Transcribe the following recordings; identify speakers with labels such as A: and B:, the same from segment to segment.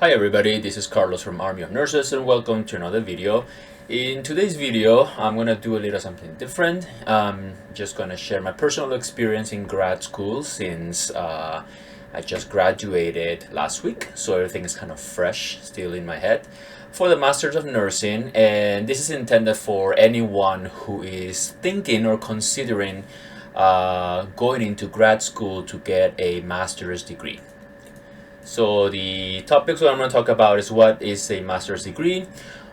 A: Hi everybody, this is Carlos from Army of Nurses and welcome to another video. In today's video, I'm going to do a little something different. I'm just going to share my personal experience in grad school since I just graduated last week, so everything is kind of fresh still in my head for the Masters of Nursing, and this is intended for anyone who is thinking or considering going into grad school to get a master's degree. So the topics that I'm going to talk about is what is a master's degree,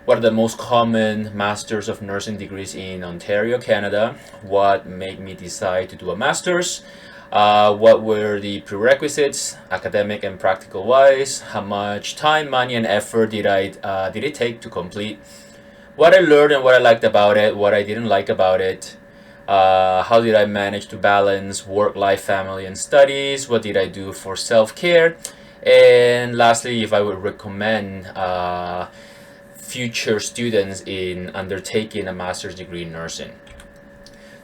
A: what are the most common Masters of Nursing degrees in Ontario, Canada, what made me decide to do a master's, what were the prerequisites, academic and practical wise, how much time, money, and effort did it take to complete, what I learned and what I liked about it, what I didn't like about it, how did I manage to balance work, life, family, and studies, what did I do for self-care, and lastly, if I would recommend future students in undertaking a master's degree in nursing.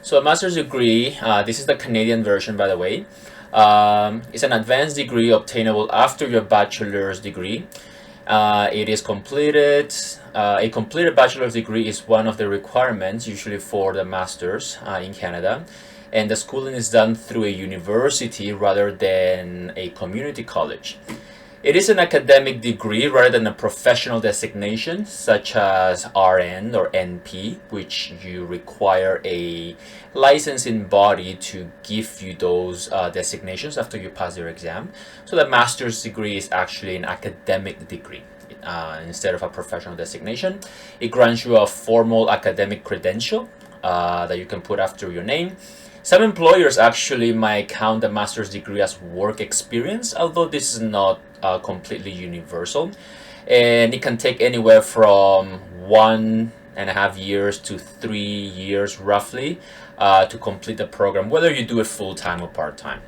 A: So a master's degree, this is the Canadian version, by the way. It's an advanced degree obtainable after your bachelor's degree. It is completed. A completed bachelor's degree is one of the requirements usually for the master's in Canada. And the schooling is done through a university rather than a community college. It is an academic degree rather than a professional designation such as RN or NP, which you require a licensing body to give you those designations after you pass your exam. So the master's degree is actually an academic degree. Instead of a professional designation, it grants you a formal academic credential that you can put after your name. Some employers actually might count a master's degree as work experience, although this is not completely universal. And it can take anywhere from 1.5 years to 3 years roughly to complete the program, whether you do it full-time or part-time.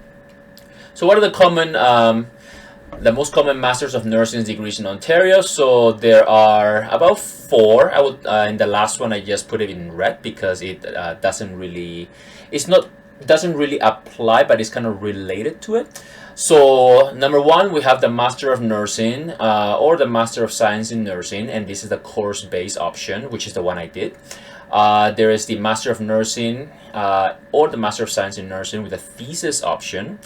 A: So what are the most common Masters of Nursing degrees in Ontario? So there are about 4. I would in the last one I just put it in red because it doesn't really apply, but it's kind of related to it. So number 1, we have the Master of Nursing or the Master of Science in Nursing, and this is the course-based option, which is the one I did. There is the Master of Nursing or the Master of Science in Nursing with a thesis option.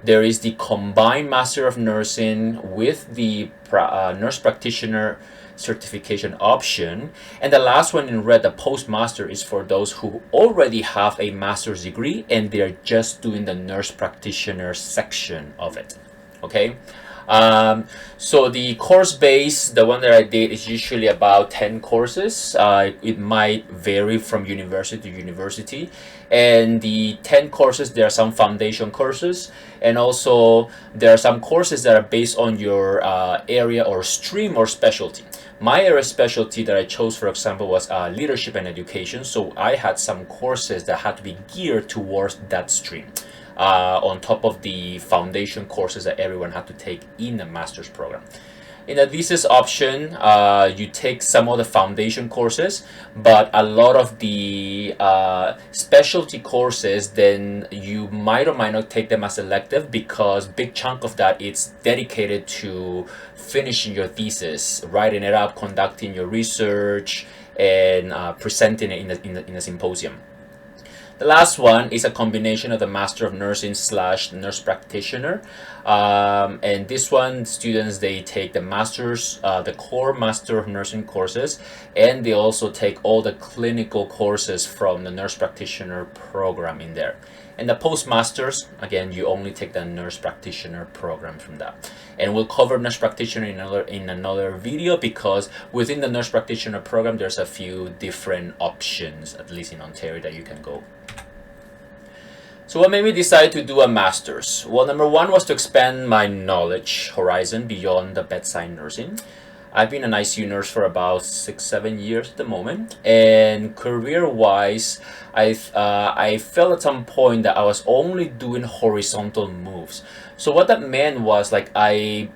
A: There is the combined Master of Nursing with the nurse practitioner certification option, and the last one in red, the postmaster, is for those who already have a master's degree and they're just doing the nurse practitioner section of it. Okay, so the course base, the one that I did, is usually about 10 courses. It might vary from university to university, and the 10 courses, there are some foundation courses, and also there are some courses that are based on your area or stream or specialty. My area specialty that I chose, for example, was leadership and education, so I had some courses that had to be geared towards that stream, on top of the foundation courses that everyone had to take in the master's program. In the thesis option, you take some of the foundation courses, but a lot of the specialty courses, then you might or might not take them as elective because big chunk of that is dedicated to finishing your thesis, writing it up, conducting your research, and presenting it in a symposium. The last one is a combination of the Master of Nursing / nurse practitioner, and this one, students, they take the master's, the core Master of Nursing courses, and they also take all the clinical courses from the nurse practitioner program in there. And the postmasters, again, you only take the nurse practitioner program from that. And we'll cover nurse practitioner in another video, because within the nurse practitioner program, there's a few different options, at least in Ontario, that you can go. So what made me decide to do a master's? Well, number 1 was to expand my knowledge horizon beyond the bedside nursing. I've been an ICU nurse for about 6-7 years at the moment, and career-wise, I felt at some point that I was only doing horizontal moves. So what that meant was, like, I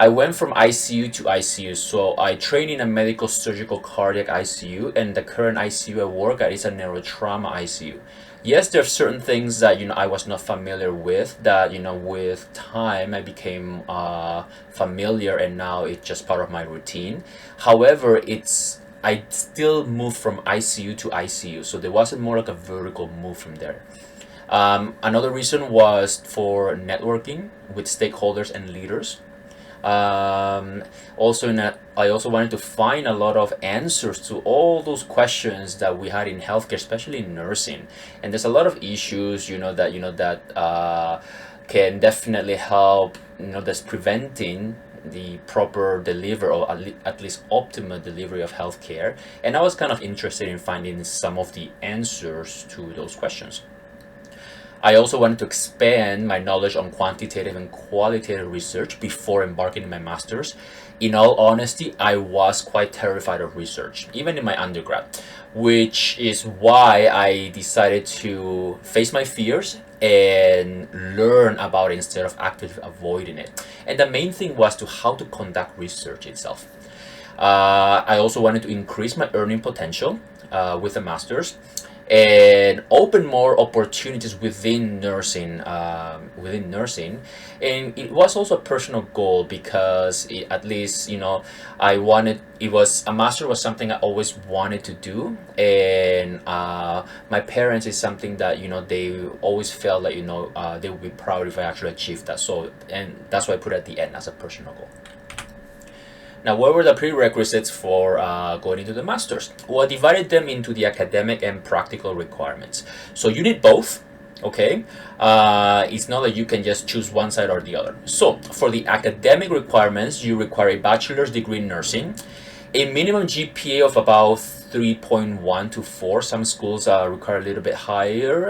A: went from ICU to ICU. So I trained in a medical surgical cardiac ICU, and the current ICU I work at is a neurotrauma ICU. Yes, there are certain things that I was not familiar with that with time I became familiar, and now it's just part of my routine. However, I still moved from ICU to ICU, so there wasn't more like a vertical move from there. Another reason was for networking with stakeholders and leaders. Um, Also, I also wanted to find a lot of answers to all those questions that we had in healthcare, especially in nursing. And there's a lot of issues, that can definitely help, that's preventing the proper delivery, or at least optimal delivery of healthcare. And I was kind of interested in finding some of the answers to those questions. I also wanted to expand my knowledge on quantitative and qualitative research before embarking in my master's. In all honesty, I was quite terrified of research, even in my undergrad, which is why I decided to face my fears and learn about it instead of actively avoiding it. And the main thing was to how to conduct research itself. I also wanted to increase my earning potential with a master's and open more opportunities within nursing. And it was also a personal goal because at least I wanted it was a master was something I always wanted to do. And my parents is something that they always felt like they would be proud if I actually achieved that. So, and that's why I put it at the end as a personal goal. Now, what were the prerequisites for going into the master's? Well, I divided them into the academic and practical requirements. So you need both, okay? It's not that you can just choose one side or the other. So for the academic requirements, you require a bachelor's degree in nursing, a minimum GPA of about 3.1 to 4. Some schools require a little bit higher.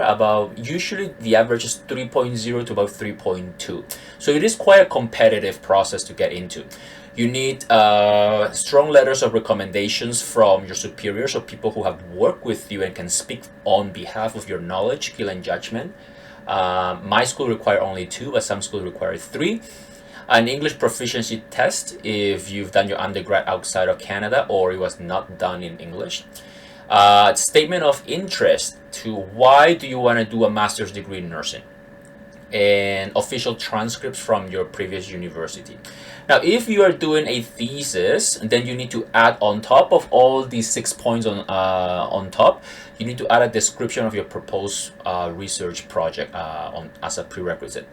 A: Usually the average is 3.0 to about 3.2. So it is quite a competitive process to get into. You need strong letters of recommendations from your superiors, or people who have worked with you and can speak on behalf of your knowledge, skill, and judgment. My school required only 2, but some schools require 3. An English proficiency test if you've done your undergrad outside of Canada or it was not done in English. Statement of interest to why do you want to do a master's degree in nursing, and official transcripts from your previous university. Now, if you are doing a thesis, then you need to add on top of all these 6 points on top, you need to add a description of your proposed research project as a prerequisite.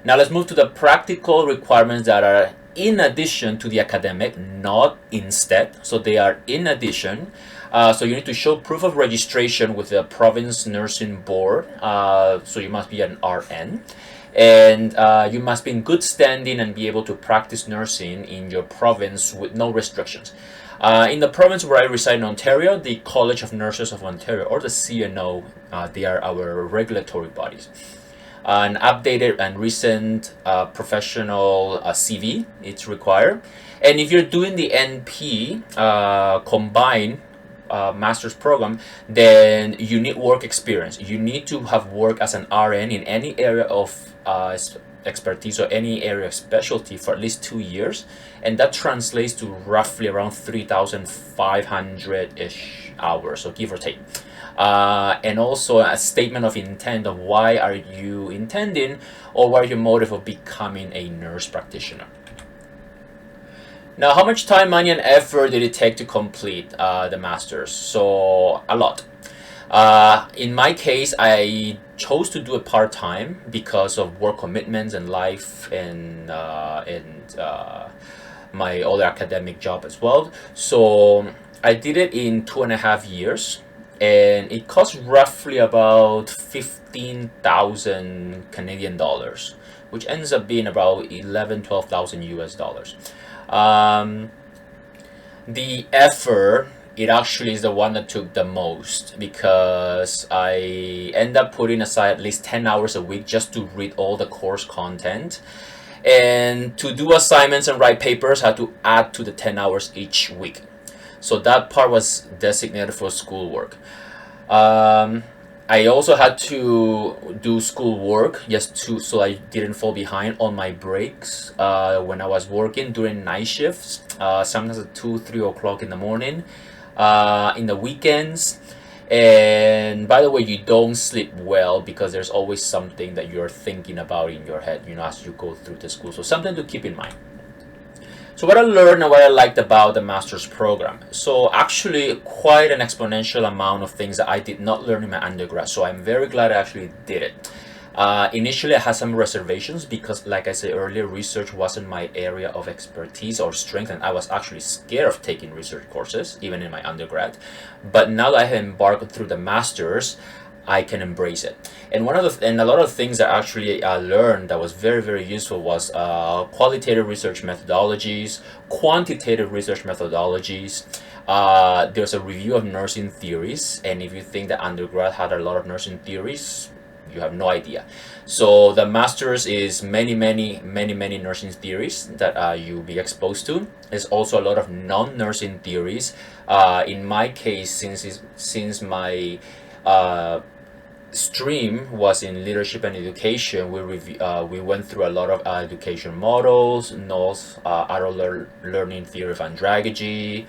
A: Now let's move to the practical requirements that are in addition to the academic, not instead. So they are in addition. So you need to show proof of registration with the province nursing board. So you must be an RN. And you must be in good standing and be able to practice nursing in your province with no restrictions. In the province where I reside in Ontario, the College of Nurses of Ontario, or the CNO, they are our regulatory bodies. An updated and recent professional CV, it's required. And if you're doing the NP combined master's program, then you need work experience. You need to have worked as an RN in any area of expertise or any area of specialty for at least 2 years, and that translates to roughly around 3,500-ish hours, so give or take. And also a statement of intent of why are you intending, or what are your motive of becoming a nurse practitioner. Now, how much time, money, and effort did it take to complete the master's? So, a lot. In my case, I chose to do it part-time because of work commitments and life and my other academic job as well. So I did it in 2.5 years, and it cost roughly about 15,000 Canadian dollars, which ends up being about 12,000 US dollars. The effort, it actually is the one that took the most, because I end up putting aside at least 10 hours a week just to read all the course content, and to do assignments and write papers I had to add to the 10 hours each week. So that part was designated for schoolwork. I also had to do schoolwork so I didn't fall behind on my breaks when I was working during night shifts, sometimes at 2-3 o'clock in the morning, in the weekends. And by the way, you don't sleep well because there's always something that you're thinking about in your head, as you go through the school. So something to keep in mind. So what I learned and what I liked about the master's program. So actually quite an exponential amount of things that I did not learn in my undergrad. So I'm very glad I actually did it. Initially, I had some reservations because, like I said earlier, research wasn't my area of expertise or strength, and I was actually scared of taking research courses, even in my undergrad. But now that I have embarked through the master's, I can embrace it. And a lot of things that actually I learned that was very, very useful was qualitative research methodologies, quantitative research methodologies. There's a review of nursing theories, and if you think that undergrad had a lot of nursing theories, you have no idea. So the master's is many nursing theories that you'll be exposed to. There's also a lot of non-nursing theories. In my case, since my stream was in leadership and education, we went through a lot of education models, adult learning theory of andragogy,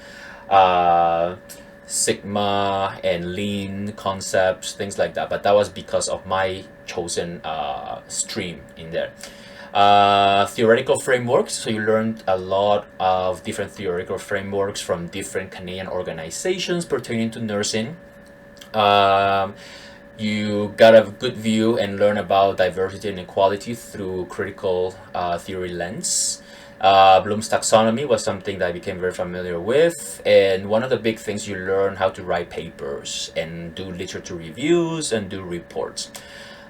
A: Sigma and Lean concepts, things like that. But that was because of my chosen stream in there. Theoretical frameworks. So you learned a lot of different theoretical frameworks from different Canadian organizations pertaining to nursing. You got a good view and learn about diversity and equality through critical theory lens. Bloom's taxonomy was something that I became very familiar with, and one of the big things you learn how to write papers and do literature reviews and do reports.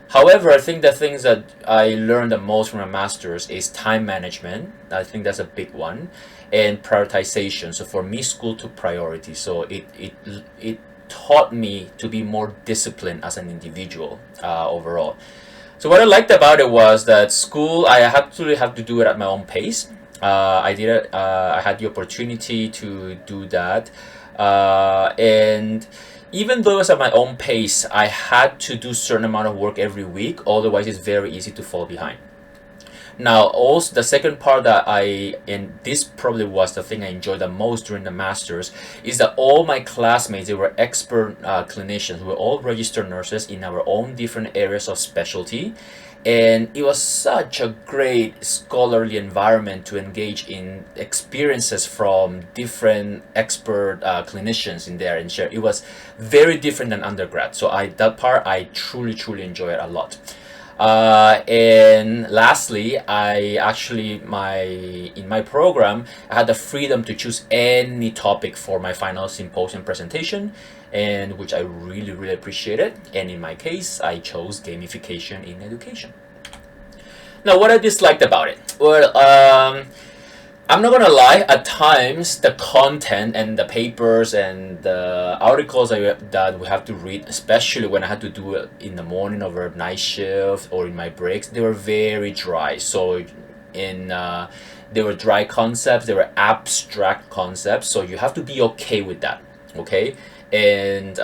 A: However, I think the things that I learned the most from a master's is time management. I think that's a big one, and prioritization. So for me, school took priority. So it taught me to be more disciplined as an individual overall. So what I liked about it was that school, I actually have to do it at my own pace. I did it. I had the opportunity to do that, and even though it was at my own pace, I had to do certain amount of work every week. Otherwise, it's very easy to fall behind. Now, also the second part and this probably was the thing I enjoyed the most during the masters, is that all my classmates, they were expert clinicians. We were all registered nurses in our own different areas of specialty. And it was such a great scholarly environment to engage in experiences from different expert clinicians in there and share. It was very different than undergrad. So that part I truly enjoy it a lot. And lastly, I actually in my program I had the freedom to choose any topic for my final symposium presentation, and which I really appreciated. And in my case, I chose gamification in education. Now, what I disliked about it? Well, I'm not gonna lie, at times the content and the papers and the articles that we have to read, especially when I had to do it in the morning over night shift or in my breaks, they were very dry. So they were dry concepts, they were abstract concepts, so you have to be okay with that, okay? And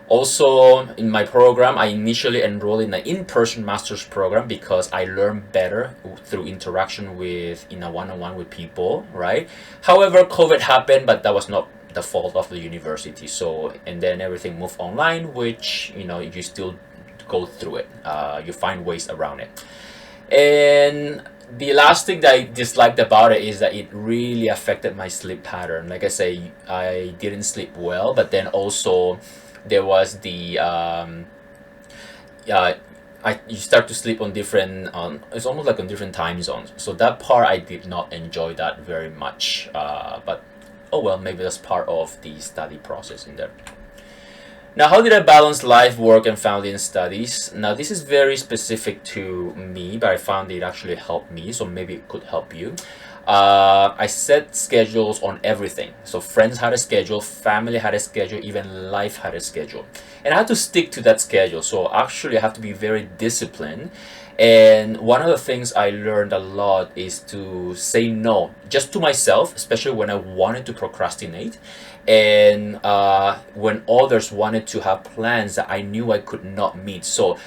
A: also, in my program, I initially enrolled in an in-person master's program because I learned better through interaction in a one-on-one with people, right? However, COVID happened, but that was not the fault of the university. So, and then everything moved online, which, you still go through it. You find ways around it. And the last thing that I disliked about it is that it really affected my sleep pattern. Like I say, I didn't sleep well, but then also there was the you start to sleep on different it's almost like on different time zones. So that part I did not enjoy that very much. But oh well, maybe that's part of the study process in there. Now, how did I balance life, work, and family and studies? Now, this is very specific to me, but I found it actually helped me, so maybe it could help you. I set schedules on everything. So friends had a schedule, family had a schedule, even life had a schedule. And I had to stick to that schedule. So actually I have to be very disciplined. And one of the things I learned a lot is to say no, just to myself, especially when I wanted to procrastinate. And when others wanted to have plans that I knew I could not meet. So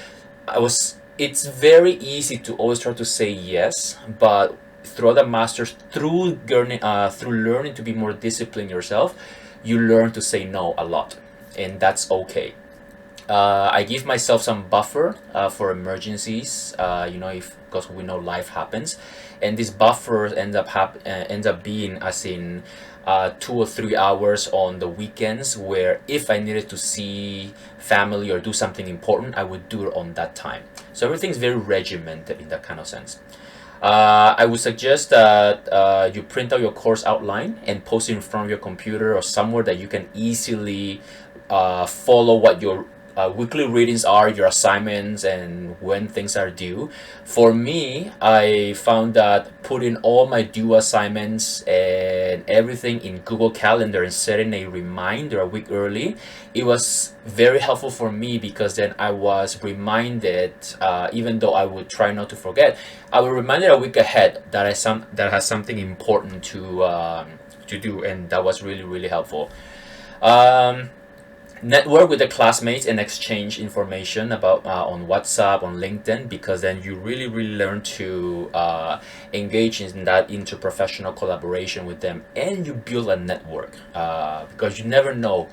A: it's very easy to always try to say yes, but throughout the masters, through learning to be more disciplined yourself, you learn to say no a lot. and that's okay. I give myself some buffer for emergencies. If because we know life happens, and this buffer ends up being as in 2 or 3 hours on the weekends, where if I needed to see family or do something important, I would do it on that time. So everything's very regimented in that kind of sense. I would suggest that you print out your course outline and post it in front of your computer or somewhere that you can easily follow what your weekly readings are, your assignments, and when things are due. For me, I found that putting all my due assignments and everything in Google Calendar and setting a reminder a week early, it was very helpful for me, because then I was reminded, even though I would try not to forget, I was reminded a week ahead that that has something important to do, and that was really really helpful. Um, Network with the classmates and exchange information about on WhatsApp, on LinkedIn, because then you really really learn to engage in that interprofessional collaboration with them, and you build a network, because you never know,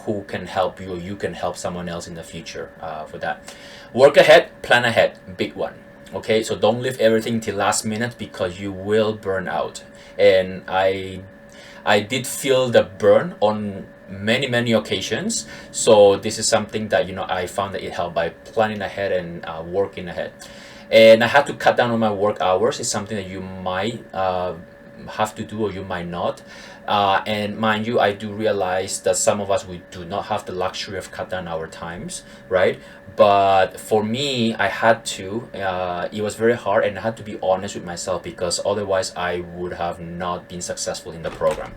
A: who can help you, or you can help someone else in the future. For that, work ahead, plan ahead, big one. Okay, so don't leave everything till last minute, because you will burn out. And I did feel the burn on many many occasions. So this is something that I found that it helped by planning ahead and working ahead. And I had to cut down on my work hours. It's something that you might have to do, or you might not. And mind you, I do realize that some of us, we do not have the luxury of cut down our times, right? But for me, I had to. It was very hard, and I had to be honest with myself, because otherwise I would have not been successful in the program.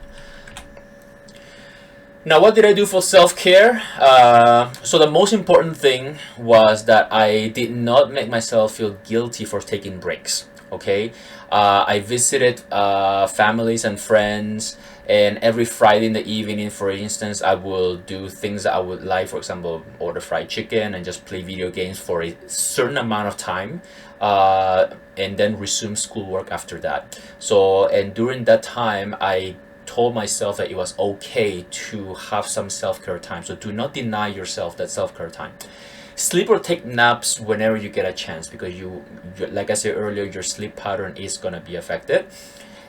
A: Now, what did I do for self-care? So the most important thing was that I did not make myself feel guilty for taking breaks. Okay, I visited families and friends, and every Friday in the evening, for instance, I will do things that I would like. For example, order fried chicken and just play video games for a certain amount of time, and then resume schoolwork after that. So, and during that time, I told myself that it was okay to have some self-care time. So do not deny yourself that self-care time. Sleep or take naps whenever you get a chance, because like I said earlier, your sleep pattern is going to be affected.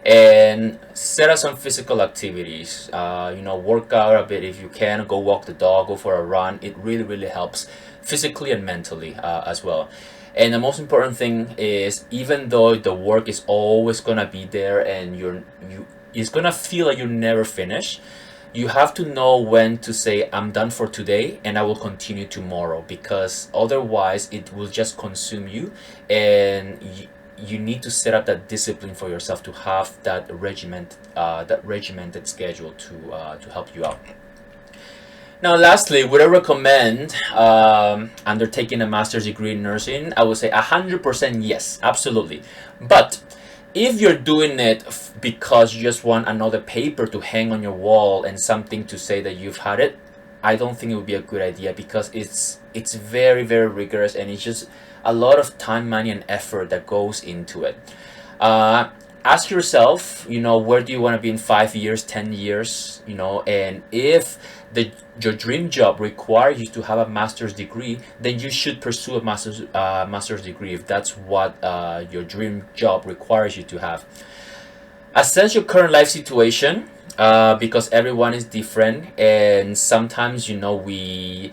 A: And set up some physical activities. Work out a bit if you can. Go walk the dog, go for a run. It really really helps physically and mentally as well. And the most important thing is, even though the work is always gonna be there, and it's gonna feel like you never finish, you have to know when to say, I'm done for today and I will continue tomorrow, because otherwise it will just consume you. And you need to set up that discipline for yourself to have that regimented schedule to help you out. Now, lastly, would I recommend undertaking a master's degree in nursing? I would say 100% yes, absolutely. But if you're doing it because you just want another paper to hang on your wall and something to say that you've had it, I don't think it would be a good idea, because it's very very rigorous, and it's just a lot of time, money, and effort that goes into it. Ask yourself, where do you want to be in 5 years, 10 years, and if your dream job requires you to have a master's degree, then you should pursue a master's degree, if that's what your dream job requires you to have. Assess your current life situation, because everyone is different, and sometimes we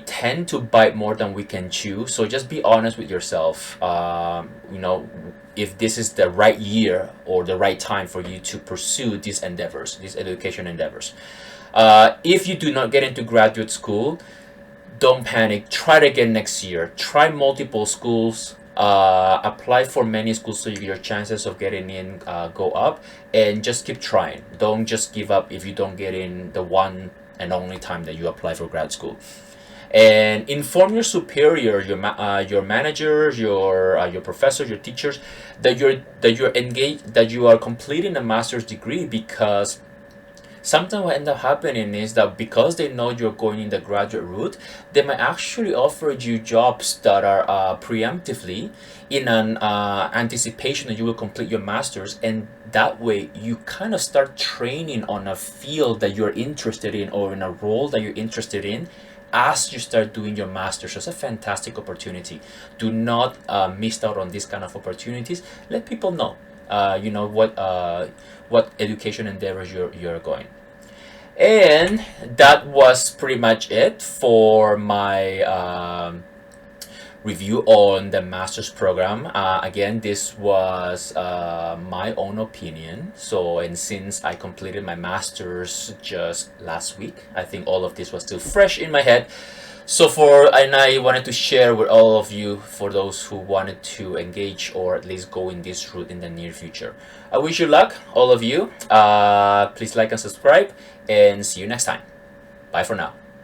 A: tend to bite more than we can chew. So just be honest with yourself. If this is the right year or the right time for you to pursue these endeavors, these education endeavors. If you do not get into graduate school, don't panic. Try it again next year. Try multiple schools. Apply for many schools, so your chances of getting in go up, and just keep trying. Don't just give up if you don't get in the one and only time that you apply for grad school. And inform your superior, your managers, your professors, your teachers, that you're engaged, that you are completing a master's degree, because Sometimes what ends up happening is that because they know you're going in the graduate route, they might actually offer you jobs that are preemptively in an anticipation that you will complete your master's, and that way you kind of start training on a field that you're interested in or in a role that you're interested in as you start doing your master's. So it's a fantastic opportunity. Do not miss out on these kind of opportunities. Let people know, what education endeavors you're going. And that was pretty much it for my review on the master's program. Again, this was my own opinion. So, and since I completed my master's just last week, I think all of this was still fresh in my head. And I wanted to share with all of you, for those who wanted to engage or at least go in this route in the near future. I wish you luck, all of you. Please like and subscribe, and see you next time. Bye for now.